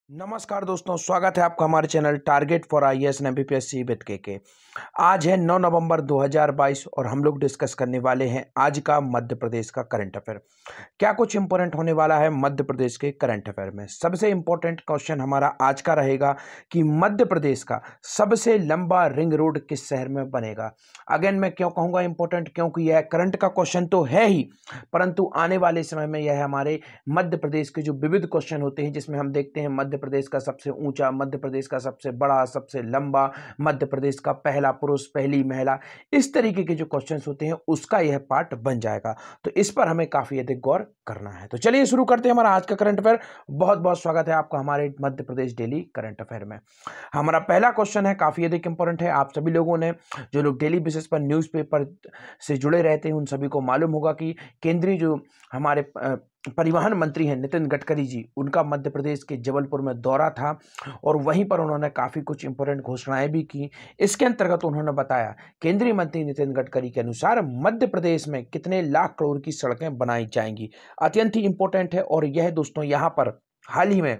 नमस्कार दोस्तों, स्वागत है आपका हमारे channel target for IAS and MPSC with के। आज है 9 नवंबर 2022 और हम लोग डिस्कस करने वाले हैं आज का मध्य प्रदेश का करंट अफेयर। क्या कुछ इंपॉर्टेंट होने वाला है मध्य प्रदेश के करंट अफेयर में। सबसे इंपॉर्टेंट क्वेश्चन हमारा आज का रहेगा कि मध्य प्रदेश का सबसे लंबा रिंग रोड किस शहर में बनेगा। अगेन मैं क्यों कहूँगा इंपॉर्टेंट, क्योंकि यह करंट का क्वेश्चन तो है ही, परंतु आने वाले समय में यह हमारे मध्य प्रदेश के जो विविध क्वेश्चन होते हैं जिसमें हम देखते हैं मध्य प्रदेश का सबसे ऊंचा, मध्य प्रदेश का सबसे बड़ा, सबसे लंबा, मध्य प्रदेश का पहला पुरुष, पहली महिला, इस तरीके के जो क्वेश्चंस होते हैं उसका यह पार्ट बन जाएगा। तो इस पर हमें काफी अधिक गौर करना है। तो चलिए शुरू करते हैं हमारा आज का करंट अफेयर। बहुत बहुत स्वागत है आपका हमारे Madhya Pradesh daily current affair में। हमारा पहला क्वेश्चन है, काफी अधिक इंपॉर्टेंट है। आप सभी लोगों ने, जो लोग डेली बेसिस पर न्यूज़पेपर से जुड़े रहते हैं, उन सभी को मालूम होगा कि केंद्रीय जो हमारे परिवहन मंत्री हैं नितिन गडकरी जी, उनका मध्य प्रदेश के जबलपुर में दौरा था और वहीं पर उन्होंने काफ़ी कुछ इंपॉर्टेंट घोषणाएं भी की। इसके अंतर्गत उन्होंने बताया, केंद्रीय मंत्री नितिन गडकरी के अनुसार मध्य प्रदेश में कितने लाख करोड़ की सड़कें बनाई जाएंगी। अत्यंत ही इंपॉर्टेंट है। और यह दोस्तों यहाँ पर हाल ही में,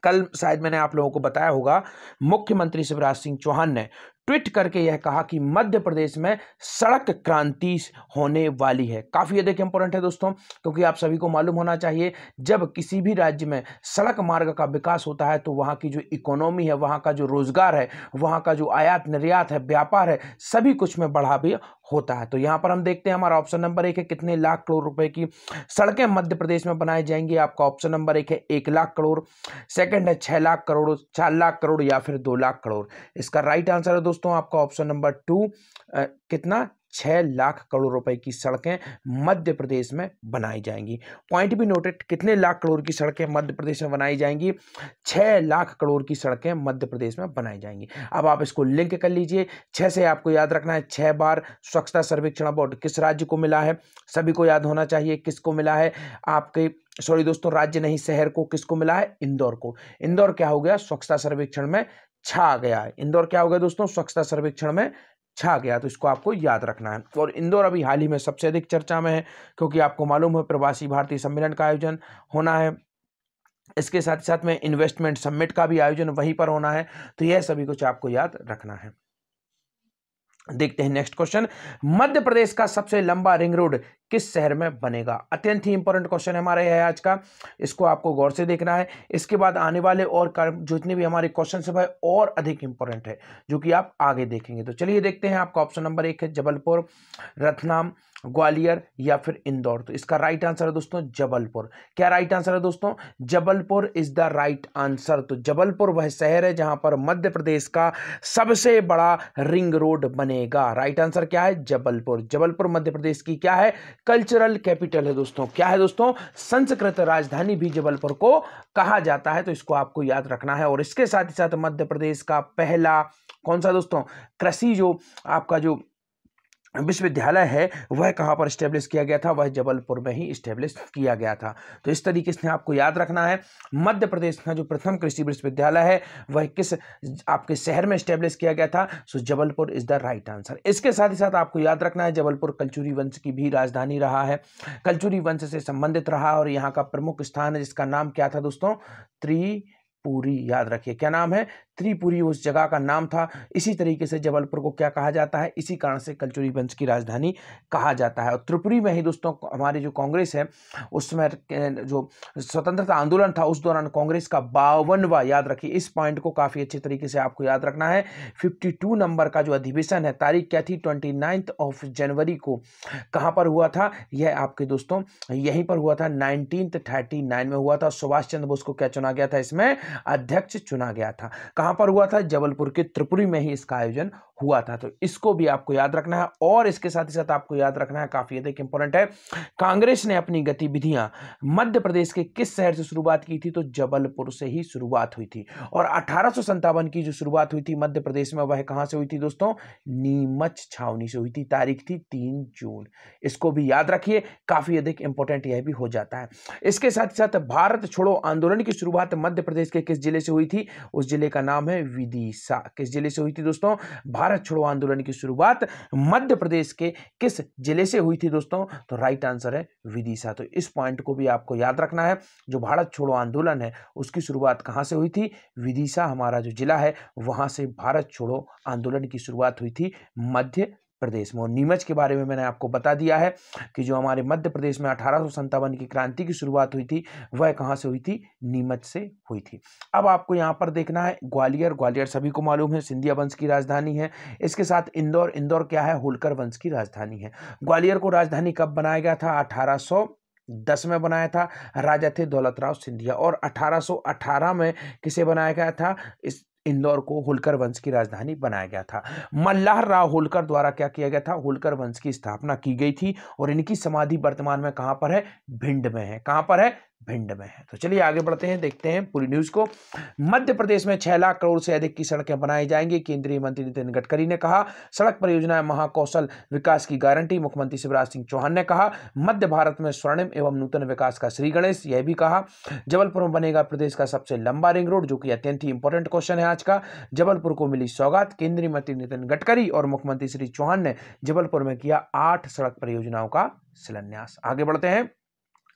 कल शायद मैंने आप लोगों को बताया होगा, मुख्यमंत्री शिवराज सिंह चौहान ने ट्वीट करके यह कहा कि मध्य प्रदेश में सड़क क्रांति होने वाली है। काफी अधिक इंपॉर्टेंट है दोस्तों, क्योंकि आप सभी को मालूम होना चाहिए, जब किसी भी राज्य में सड़क मार्ग का विकास होता है तो वहां की जो इकोनॉमी है, वहां का जो रोजगार है, वहां का जो आयात निर्यात है, व्यापार है, सभी कुछ में बढ़ा भी होता है। तो यहां पर हम देखते हैं, हमारा ऑप्शन नंबर 1 है कितने लाख करोड़ रुपए की सड़कें मध्य प्रदेश में बनाई जाएंगी। आपका ऑप्शन नंबर 1 है 1 लाख करोड़, सेकंड है 6 लाख करोड़, 4 लाख करोड़ या फिर 2 लाख करोड़। इसका राइट आंसर है दोस्तों आपका ऑप्शन नंबर 2, कितना 6 लाख करोड़ रुपए की सड़कें मध्य प्रदेश में बनाई जाएंगी। पॉइंट भी नोटेड, कितने लाख करोड़ की सड़कें मध्य प्रदेश में बनाई जाएंगी। 6 लाख करोड़ की सड़कें मध्य प्रदेश में बनाई जाएंगी। अब आप इसको लिंक कर लीजिए। 6 से आपको याद रखना है 6 बार स्वच्छता सर्वेक्षण अवार्ड किस राज्य को मिला है, सभी को याद होना चाहिए किसको मिला है। आपके सॉरी दोस्तों, राज्य नहीं, शहर को किसको मिला है, इंदौर को। इंदौर क्या हो गया, स्वच्छता सर्वेक्षण में छा गया है। इंदौर क्या हो गया दोस्तों, स्वच्छता सर्वेक्षण में छा गया। तो इसको आपको याद रखना है। और इंदौर अभी हाल ही में सबसे अधिक चर्चा में है, क्योंकि आपको मालूम है प्रवासी भारतीय सम्मेलन का आयोजन होना है। इसके साथ साथ में इन्वेस्टमेंट समिट का भी आयोजन वहीं पर होना है। तो यह सभी कुछ आपको याद रखना है। देखते हैं नेक्स्ट क्वेश्चन, मध्य प्रदेश का सबसे लंबा रिंग रोड किस शहर में बनेगा। अत्यंत ही इंपॉर्टेंट क्वेश्चन है हमारे है आज का, इसको आपको गौर से देखना है। इसके बाद आने वाले और जितने भी हमारे क्वेश्चन है भाई और अधिक इंपॉर्टेंट है, जो कि आप आगे देखेंगे। तो चलिए देखते हैं, आपका ऑप्शन नंबर 1 है जबलपुर, रतलाम, ग्वालियर या फिर इंदौर। तो इसका राइट आंसर है दोस्तों जबलपुर। क्या राइट आंसर है दोस्तों, Jabalpur is the right answer. तो जबलपुर वह शहर है जहां पर मध्य प्रदेश का सबसे बड़ा रिंग रोड बनेगा। राइट आंसर क्या है, जबलपुर। जबलपुर मध्य प्रदेश की क्या है, कल्चरल कैपिटल है दोस्तों। क्या है दोस्तों, संस्कृत राजधानी भी जबलपुर को कहा जाता है। तो इसको आपको याद रखना है। और इसके साथ ही साथ मध्य प्रदेश का पहला कौन सा दोस्तों, कृषि जो आपका जो विश्वविद्यालय है वह कहां पर स्टैब्लिश किया गया था, वह जबलपुर में ही स्टैब्लिश किया गया था। तो इस तरीके से आपको याद रखना है, मध्य प्रदेश का जो प्रथम कृषि विश्वविद्यालय है वह किस आपके शहर में स्टैब्लिश किया गया था। So Jabalpur is the right answer. इसके साथ ही साथ आपको याद रखना है, जबलपुर कलचुरी वंश की भी राजधानी रहा है, कलचुरी वंश से संबंधित रहा। और यहाँ का प्रमुख स्थान है जिसका नाम क्या था दोस्तों, त्रिपुरी। याद रखिए क्या नाम है, त्रिपुरी उस जगह का नाम था। इसी तरीके से जबलपुर को क्या कहा जाता है, इसी कारण से कलचुरी वंश की राजधानी कहा जाता है। और त्रिपुरी में ही दोस्तों हमारी जो कांग्रेस है, उसमें जो स्वतंत्रता आंदोलन था उस दौरान कांग्रेस का 52वां, याद रखिए इस पॉइंट को काफी अच्छे तरीके से आपको याद रखना है, 52 नंबर का जो अधिवेशन है, तारीख क्या थी, 29 जनवरी को कहां पर हुआ था, यह आपके दोस्तों यहीं पर हुआ था, 1939 में हुआ था। सुभाष चंद्र बोस को क्या चुना गया था, इसमें अध्यक्ष चुना गया था। कहां पर हुआ था, जबलपुर के त्रिपुरी में ही इसका आयोजन हुआ था। तो इसको भी आपको याद रखना है। और इसके साथ ही साथ आपको याद रखना है, काफी अधिक इंपॉर्टेंट है, कांग्रेस ने अपनी गतिविधियां मध्य प्रदेश के किस शहर से शुरुआत की थी, तो जबलपुर से ही शुरुआत हुई थी। और 1857 की जो शुरुआत हुई थी मध्य प्रदेश में, वह कहां से हुई थी दोस्तों, नीमच छावनी से हुई थी। तारीख थी 3 जून। इसको भी याद रखिए, काफी अधिक इंपॉर्टेंट यह भी हो जाता है। इसके साथ ही साथ भारत छोड़ो आंदोलन की शुरुआत मध्य प्रदेश के किस जिले से हुई थी, उस जिले का नाम नाम है विदिशा। किस जिले से हुई थी दोस्तों? भारत छोड़ो आंदोलन की शुरुआत मध्य प्रदेश के किस जिले से हुई थी दोस्तों? तो राइट आंसर है विदिशा। तो इस पॉइंट को भी आपको याद रखना है। जो भारत छोड़ो आंदोलन है उसकी शुरुआत कहां से हुई थी? विदिशा हमारा जो जिला है वहां से भारत छोड़ो आंदोलन की शुरुआत हुई थी मध्य प्रदेश में। और नीमच के बारे में मैंने आपको बता दिया है कि जो हमारे मध्य प्रदेश में 1857 की क्रांति की शुरुआत हुई थी वह कहां से हुई थी? नीमच से हुई थी। अब आपको यहां पर देखना है ग्वालियर। ग्वालियर सभी को मालूम है सिंधिया वंश की राजधानी है। इसके साथ इंदौर। इंदौर क्या है? होलकर वंश की राजधानी है। ग्वालियर को राजधानी कब बनाया गया था? 1810 में बनाया था। राजा थे दौलत राव सिंधिया। और 1818 में किसे बनाया गया था? इस इंदौर को होलकर वंश की राजधानी बनाया गया था। मल्हार राव होलकर द्वारा क्या किया गया था? होलकर वंश की स्थापना की गई थी। और इनकी समाधि वर्तमान में कहां पर है? भिंड में है। कहां पर है? भिंड में है। तो चलिए आगे बढ़ते हैं, देखते हैं पूरी न्यूज को। मध्य प्रदेश में 6 लाख करोड़ से अधिक की सड़कें बनाई जाएंगी। केंद्रीय मंत्री नितिन गडकरी ने कहा। सड़क परियोजनाएं महाकौशल विकास की गारंटी। मुख्यमंत्री शिवराज सिंह चौहान ने कहा। मध्य भारत में स्वर्णिम एवं नूतन विकास का श्री गणेश। यह भी कहा। जबलपुर में बनेगा प्रदेश का सबसे लंबा रिंग रोड, जो कि अत्यंत ही इंपॉर्टेंट क्वेश्चन है आज का। जबलपुर को मिली सौगात। केंद्रीय मंत्री नितिन गडकरी और मुख्यमंत्री श्री चौहान ने जबलपुर में किया 8 सड़क परियोजनाओं का शिलान्यास। आगे बढ़ते हैं।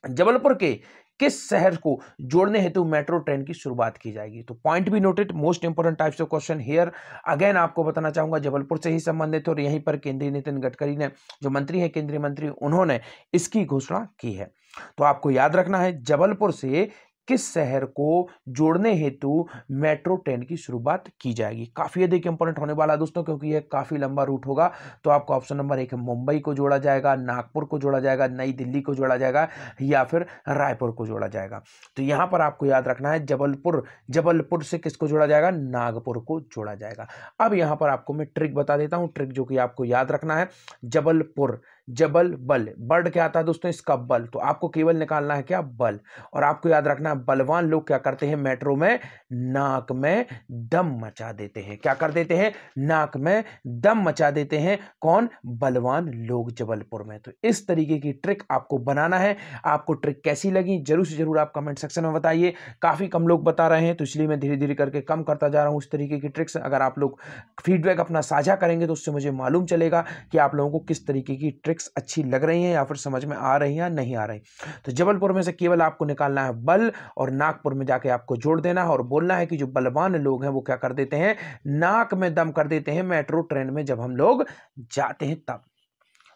जबलपुर के किस शहर को जोड़ने हेतु मेट्रो ट्रेन की शुरुआत की जाएगी? तो पॉइंट भी noted, most important types of question here. Again आपको बताना चाहूंगा जबलपुर से ही संबंधित है और यहीं पर केंद्रीय नितिन गडकरी ने, जो मंत्री है केंद्रीय मंत्री, उन्होंने इसकी घोषणा की है। तो आपको याद रखना है जबलपुर से किस शहर को जोड़ने हेतु मेट्रो ट्रेन की शुरुआत की जाएगी। काफी अधिक इंपॉर्टेंट होने वाला है दोस्तों, क्योंकि यह काफी लंबा रूट होगा। तो आपको ऑप्शन नंबर 1 मुंबई को जोड़ा जाएगा, नागपुर को जोड़ा जाएगा, नई दिल्ली को जोड़ा जाएगा या फिर रायपुर को जोड़ा जाएगा। तो यहां पर आपको याद रखना है जबलपुर से किसको जोड़ा जाएगा? नागपुर को जोड़ा जाएगा। अब यहां पर आपको मैं ट्रिक बता देता हूं, ट्रिक जो कि आपको याद रखना है। जबलपुर, जबल बल, बर्ड क्या आता है दोस्तों? इसका बल। तो आपको केवल निकालना है क्या? बल। और आपको याद रखना है बलवान लोग क्या करते हैं मेट्रो में? नाक में दम मचा देते हैं। क्या कर देते हैं? नाक में दम मचा देते हैं। कौन? बलवान लोग जबलपुर में। तो इस तरीके की ट्रिक आपको बनाना है। आपको ट्रिक कैसी लगी जरूर से जरूर आप कमेंट सेक्शन में बताइए। काफी कम लोग बता रहे हैं तो इसलिए मैं धीरे धीरे करके कम करता जा रहा हूं इस तरीके की ट्रिक्स। अगर आप लोग फीडबैक अपना साझा करेंगे तो उससे मुझे मालूम चलेगा कि आप लोगों को किस तरीके की ट्रिक्स अच्छी लग रही हैं या फिर समझ में आ रही हैं या नहीं आ रही। तो जबलपुर में से केवल आपको निकालना है बल और नागपुर में जाके आपको जोड़ देना है और बोलना है कि जो बलवान लोग हैं वो क्या कर देते हैं? नाक में दम कर देते हैं मेट्रो ट्रेन में जब हम लोग जाते हैं तब।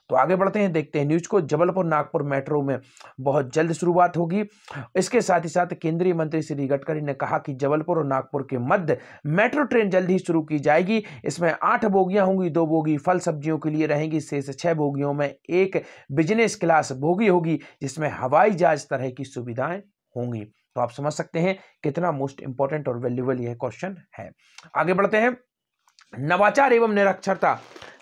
तो आगे बढ़ते हैं, देखते हैं न्यूज को। जबलपुर नागपुर मेट्रो में बहुत जल्द शुरुआत होगी। इसके साथ ही साथ केंद्रीय मंत्री श्री गडकरी ने कहा कि जबलपुर और नागपुर के मध्य मेट्रो ट्रेन जल्द ही शुरू की जाएगी। इसमें 8 बोगियां होंगी, 2 बोगी फल सब्जियों के लिए रहेंगी। शेष 6 बोगियों में एक बिजनेस क्लास बोगी होगी जिसमें हवाई जहाज तरह की सुविधाएं होंगी। तो आप समझ सकते हैं कितना मोस्ट इंपॉर्टेंट और वैल्यूएबल यह क्वेश्चन है। आगे बढ़ते हैं। नवाचार एवं निरक्षरता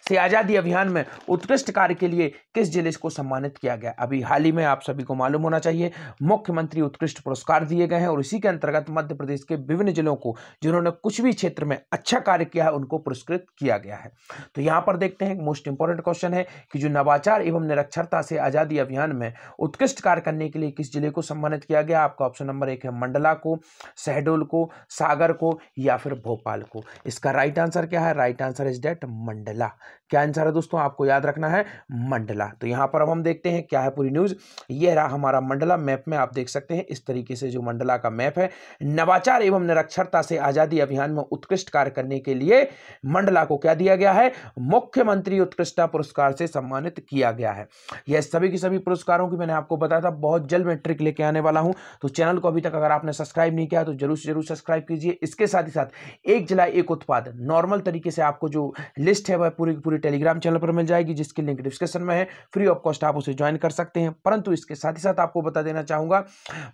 से आजादी अभियान में उत्कृष्ट कार्य के लिए किस जिले को सम्मानित किया गया? अभी हाल ही में आप सभी को मालूम होना चाहिए मुख्यमंत्री उत्कृष्ट पुरस्कार दिए गए हैं और इसी के अंतर्गत मध्य प्रदेश के विभिन्न जिलों को जिन्होंने कुछ भी क्षेत्र में अच्छा कार्य किया है उनको पुरस्कृत किया गया है। तो यहां पर देखते हैं मोस्ट इंपॉर्टेंट क्वेश्चन है कि जो नवाचार एवं निरक्षरता से आजादी अभियान में उत्कृष्ट कार्य करने के लिए किस जिले को सम्मानित किया गया? आपका ऑप्शन नंबर 1 है मंडला को, शहडोल को, सागर को या फिर भोपाल को। इसका राइट आंसर क्या है? Right answer is date Mandla. क्या आंसर है दोस्तों? आपको याद रखना है मंडला। तो यहां पर अब हम देखते हैं क्या है पूरी न्यूज। ये रहा हमारा मंडला। मैप में आप देख सकते हैं इस तरीके से जो मंडला का मैप है। नवाचार एवं निरक्षरता से आजादी अभियान में उत्कृष्ट कार्य करने के लिए मंडला को क्या दिया गया है? मुख्यमंत्री उत्कृष्टता पुरस्कार से सम्मानित किया गया है। यह सभी के सभी पुरस्कारों की मैंने आपको बताया था बहुत जल्द मैं ट्रिक लेके आने वाला हूं। तो चैनल को अभी तक अगर आपने सब्सक्राइब नहीं किया तो जरूर से जरूर सब्सक्राइब कीजिए। इसके साथ ही साथ एक जिला एक उत्पाद नॉर्मल तरीके से आपको जो लिस्ट है वह पूरी पूरी टेलीग्राम चैनल पर मिल जाएगी जिसकी लिंक डिस्क्रिप्शन में है। फ्री ऑफ कॉस्ट आप उसे ज्वाइन कर सकते हैं। परंतु इसके साथ ही साथ आपको बता देना चाहूंगा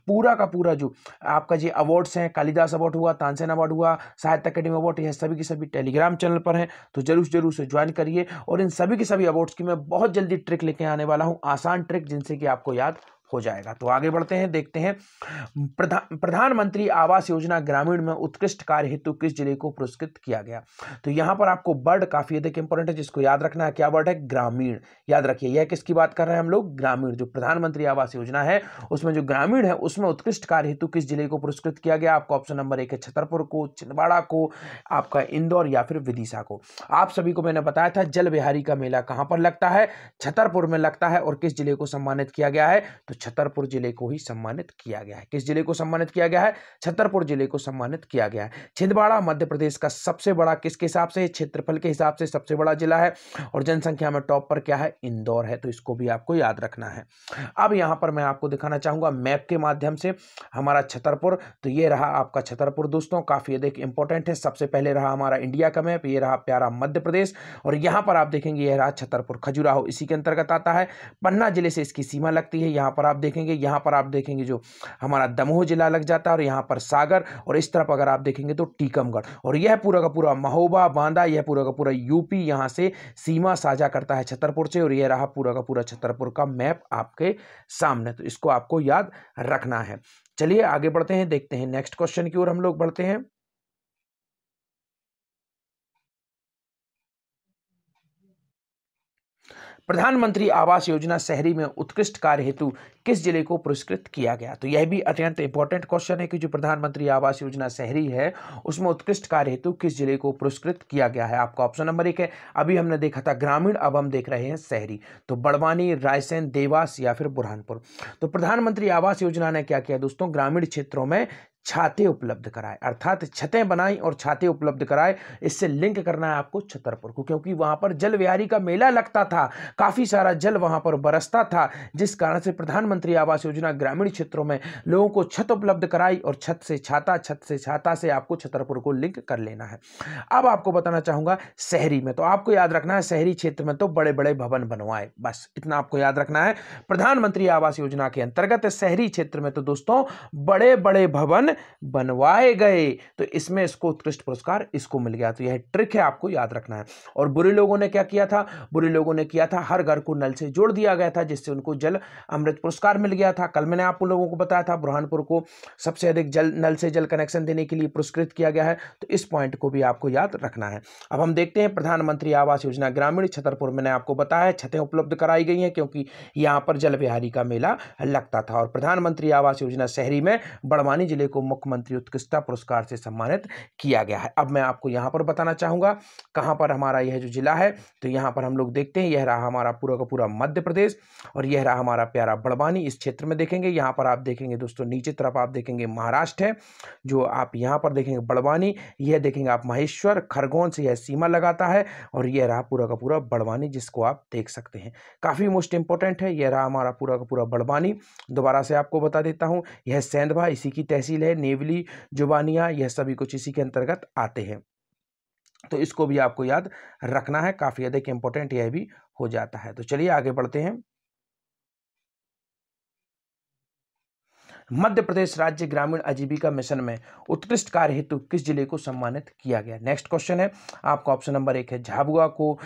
पूरा का पूरा जो आपका जो अवार्ड्स हैं, कालिदास अवार्ड हुआ, तानसेन अवार्ड हुआ, साहित्य अकेडमी अवार्ड, यह सभी के सभी टेलीग्राम चैनल पर हैं। तो जरूर से ज्वाइन करिए और इन सभी के सभी अवार्ड्स की मैं बहुत जल्दी ट्रिक लेके आने वाला हूं, आसान ट्रिक जिनसे कि आपको याद हो जाएगा। तो आगे बढ़ते हैं, देखते हैं प्रधानमंत्री आवास योजना ग्रामीण में उत्कृष्ट कार्य हेतु किस जिले को पुरस्कृत किया गया। तो यहां पर आपको वर्ड काफी अधिक इंपॉर्टेंट है, जिसको याद रखना है। क्या वर्ड है? ग्रामीण। याद रखिए, यह किसकी बात कर रहे हैं हम लोग? ग्रामीण। जो प्रधानमंत्री आवास योजना है उसमें जो ग्रामीण है उसमें उत्कृष्ट कार्य हेतु किस जिले को पुरस्कृत किया गया? आपका ऑप्शन नंबर 1 है छतरपुर को, छिंदवाड़ा को, आपका इंदौर या फिर विदिशा को। आप सभी को मैंने बताया था जल विहारी का मेला कहां पर लगता है? छतरपुर में लगता है। और किस जिले को सम्मानित किया गया है? तो छतरपुर जिले को ही सम्मानित किया गया है। किस जिले को सम्मानित किया गया है? छतरपुर जिले को सम्मानित किया गया है। छिंदवाड़ा मध्य प्रदेश का सबसे बड़ा, किसके हिसाब से? क्षेत्रफल के हिसाब से सबसे बड़ा जिला है। और जनसंख्या में टॉप पर क्या है? इंदौर है। तो इसको भी आपको याद रखना है। अब यहां पर मैं आपको दिखाना चाहूंगा मैप के माध्यम से हमारा छतरपुर। तो ये रहा आपका छतरपुर दोस्तों, काफी अधिक इंपॉर्टेंट है। सबसे पहले रहा हमारा इंडिया का मैप, ये रहा प्यारा मध्य प्रदेश। और यहां पर आप देखेंगे यह रहा छतरपुर, खजुराहो इसी के अंतर्गत आता है। पन्ना जिले से इसकी सीमा लगती है। यहां पर आप देखेंगे, यहां पर आप देखेंगे जो हमारा दमोह जिला लग जाता है, और यहां पर सागर, और इस तरफ अगर आप देखेंगे तो टीकमगढ़। और यह पूरा का पूरा महोबा, बांदा, यह पूरा का पूरा यूपी यहां से सीमा साझा करता है छतरपुर से। और यह रहा पूरा का पूरा छतरपुर का मैप आपके सामने। तो इसको आपको याद रखना है। चलिए आगे बढ़ते हैं, देखते हैं नेक्स्ट क्वेश्चन की ओर हम लोग बढ़ते हैं। प्रधानमंत्री आवास योजना शहरी में उत्कृष्ट कार्य हेतु किस जिले को पुरस्कृत किया गया? तो यह भी अत्यंत इंपॉर्टेंट क्वेश्चन है कि जो प्रधानमंत्री आवास योजना शहरी है उसमें उत्कृष्ट कार्य हेतु किस जिले को पुरस्कृत किया गया है। आपका ऑप्शन नंबर 1 है। अभी हमने देखा था ग्रामीण, अब हम देख रहे हैं शहरी। तो बड़वानी, रायसेन, देवास या फिर बुरहानपुर। तो प्रधानमंत्री आवास योजना ने क्या किया दोस्तों? ग्रामीण क्षेत्रों में छाते उपलब्ध कराए, अर्थात छतें बनाई और छाते उपलब्ध कराए। इससे लिंक करना है आपको छतरपुर को, क्योंकि वहां पर जल विहारी का मेला लगता था, काफी सारा जल वहां पर बरसता था, जिस कारण से प्रधानमंत्री आवास योजना ग्रामीण क्षेत्रों में लोगों को छत उपलब्ध कराई। और छत से छाता से आपको छतरपुर को लिंक कर लेना है। अब आपको बताना चाहूंगा शहरी में, तो आपको याद रखना है शहरी क्षेत्र में तो बड़े बड़े भवन बनवाए, बस इतना आपको याद रखना है। प्रधानमंत्री आवास योजना के अंतर्गत शहरी क्षेत्र में तो दोस्तों बड़े बड़े भवन बनवाए गए। तो इसमें इसको उत्कृष्ट पुरस्कार इसको मिल गया। तो यह ट्रिक है, आपको याद रखना है। और बुरे लोगों ने क्या किया था? बुरे लोगों ने किया था हर घर को नल से जोड़ दिया गया था, जिससे उनको जल अमृत पुरस्कार मिल गया था। कल मैंने आप लोगों को बताया था बुरहानपुर को सबसे अधिक नल से जल कनेक्शन देने के लिए पुरस्कृत किया गया है। तो इस पॉइंट को भी आपको याद रखना है। अब हम देखते हैं प्रधानमंत्री आवास योजना ग्रामीण छतरपुर, मैंने आपको बताया छतें उपलब्ध कराई गई हैं क्योंकि यहां पर जल विहारी का मेला लगता था। और प्रधानमंत्री आवास योजना शहरी में बड़वानी जिले को मुख्यमंत्री उत्कृष्टता पुरस्कार से सम्मानित किया गया है। अब मैं आपको यहां पर बताना चाहूंगा कहां पर हमारा यह जो जिला है। तो यहां पर हम लोग देखते हैं, यह रहा हमारा पूरा का पूरा मध्य प्रदेश और यह रहा हमारा प्यारा बड़वानी। इस क्षेत्र में देखेंगे, यहां पर आप देखेंगे दोस्तों नीचे तरफ आप देखेंगे महाराष्ट्र है, जो आप यहां पर देखेंगे बड़वानी, यह देखेंगे आप महेश्वर, खरगोन से यह सीमा लगाता है। और यह रहा पूरा का पूरा बड़वानी, जिसको आप देख सकते हैं, काफी मोस्ट इंपोर्टेंट है। यह रहा हमारा पूरा का पूरा बड़वानी। दोबारा से आपको बता देता हूं, यह सेंधवा इसी की तहसील है, नेवली, जुबानिया, यह सभी कुछ इसी के अंतर्गत आते हैं। तो इसको भी आपको याद रखना है, काफी अधिक इंपॉर्टेंट यह भी हो जाता है। तो चलिए आगे बढ़ते हैं। मध्य प्रदेश राज्य ग्रामीण आजीविका मिशन में उत्कृष्ट कार्य हेतु किस जिले को सम्मानित किया गया? नेक्स्ट क्वेश्चन है आपका ऑप्शन नंबर 1 है झाबुआ को,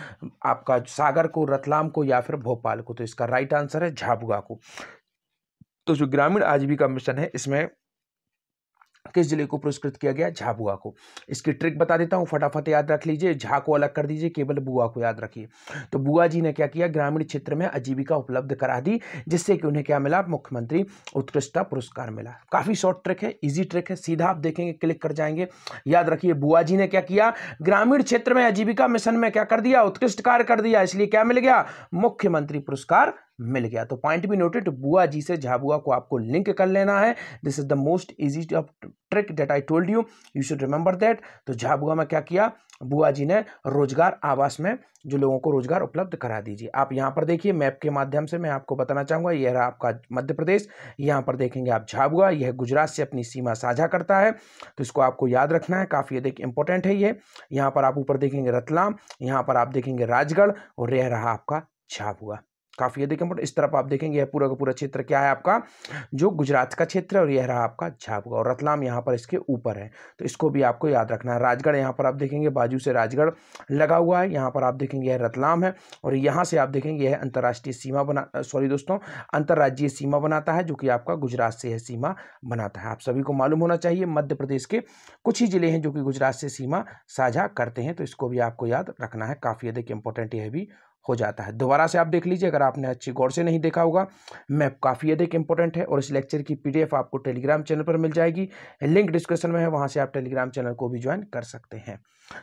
आपका सागर को, रतलाम को या फिर भोपाल को। तो इसका राइट आंसर है झाबुआ को। तो जो ग्रामीण आजीविका मिशन है इसमें किस जिले को पुरस्कृत किया गया? झाबुआ को। इसकी ट्रिक बता देता हूं, फटाफट याद रख लीजिए, झा को अलग कर दीजिए, केवल बुआ को याद रखिए। तो बुआ जी ने क्या किया? ग्रामीण क्षेत्र में आजीविका उपलब्ध करा दी, जिससे कि उन्हें क्या मिला? मुख्यमंत्री उत्कृष्टता पुरस्कार मिला। काफी शॉर्ट ट्रिक है, इजी ट्रिक है, सीधा आप देखेंगे क्लिक कर जाएंगे। याद रखिए बुआ जी ने क्या किया? ग्रामीण क्षेत्र में आजीविका मिशन में क्या कर दिया? उत्कृष्ट कार्य कर दिया, इसलिए क्या मिल गया? मुख्यमंत्री पुरस्कार मिल गया। तो पॉइंट भी नोटेड, बुआ जी से झाबुआ को आपको लिंक कर लेना है। This is the most easy trick that I told you, you should remember that. तो झाबुआ में क्या किया? बुआ जी ने रोजगार आवास में जो लोगों को रोजगार उपलब्ध करा दीजिए। आप यहां पर देखिए मैप के माध्यम से मैं आपको बताना चाहूंगा, यह रहा आपका मध्य प्रदेश, यहां पर देखेंगे आप झाबुआ, यह गुजरात से अपनी सीमा साझा करता है। तो इसको आपको याद रखना है, काफी अधिक इंपॉर्टेंट है ये। यहां पर आप ऊपर देखेंगे रतलाम, यहां पर आप देखेंगे राजगढ़ और यह रहा आपका झाबुआ। काफ़ी अधिक इंपॉर्टेंट। इस तरफ आप देखेंगे यह पूरा का पूरा क्षेत्र क्या है आपका, जो गुजरात का क्षेत्र है, और यह रहा आपका झाबुआ, और रतलाम यहाँ पर इसके ऊपर है, तो इसको भी आपको याद रखना है। राजगढ़ यहाँ पर आप देखेंगे बाजू से राजगढ़ लगा हुआ है, यहाँ पर आप देखेंगे यह रतलाम है, और यहाँ से आप देखेंगे यह अंतर्राष्ट्रीय सीमा अंतर्राज्यीय सीमा बनाता है, जो कि आपका गुजरात से यह सीमा बनाता है। आप सभी को मालूम होना चाहिए मध्य प्रदेश के कुछ ही जिले हैं जो कि गुजरात से सीमा साझा करते हैं, तो इसको भी आपको याद रखना है। काफ़ी अधिक इंपॉर्टेंट यह भी हो जाता है। दोबारा से आप देख लीजिए अगर आपने अच्छी गौर से नहीं देखा होगा, मैप काफ़ी अधिक इंपॉर्टेंट है, और इस लेक्चर की पीडीएफ आपको टेलीग्राम चैनल पर मिल जाएगी, लिंक डिस्क्रिप्शन में है, वहां से आप टेलीग्राम चैनल को भी ज्वाइन कर सकते हैं।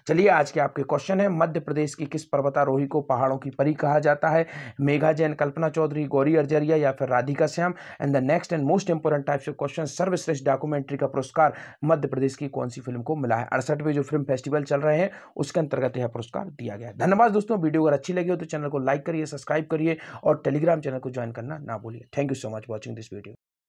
चलिए आज के आपके क्वेश्चन है, मध्य प्रदेश की किस पर्वतारोही को पहाड़ों की परी कहा जाता है? मेघा जैन, कल्पना चौधरी, गौरी अर्जरिया या फिर Radhika Shyam? And the next and most important types of question, सर्वश्रेष्ठ डॉक्यूमेंट्री का पुरस्कार मध्य प्रदेश की कौन सी फिल्म को मिला है? 68वें जो फिल्म फेस्टिवल चल रहे हैं उसके अंतर्गत यह पुरस्कार दिया गया है। धन्यवाद दोस्तों, वीडियो अगर अच्छी लगी हो तो चैनल को लाइक करिए, सब्सक्राइब करिए और टेलीग्राम चैनल को ज्वाइन करना ना भूलिए। Thank you so much watching this video.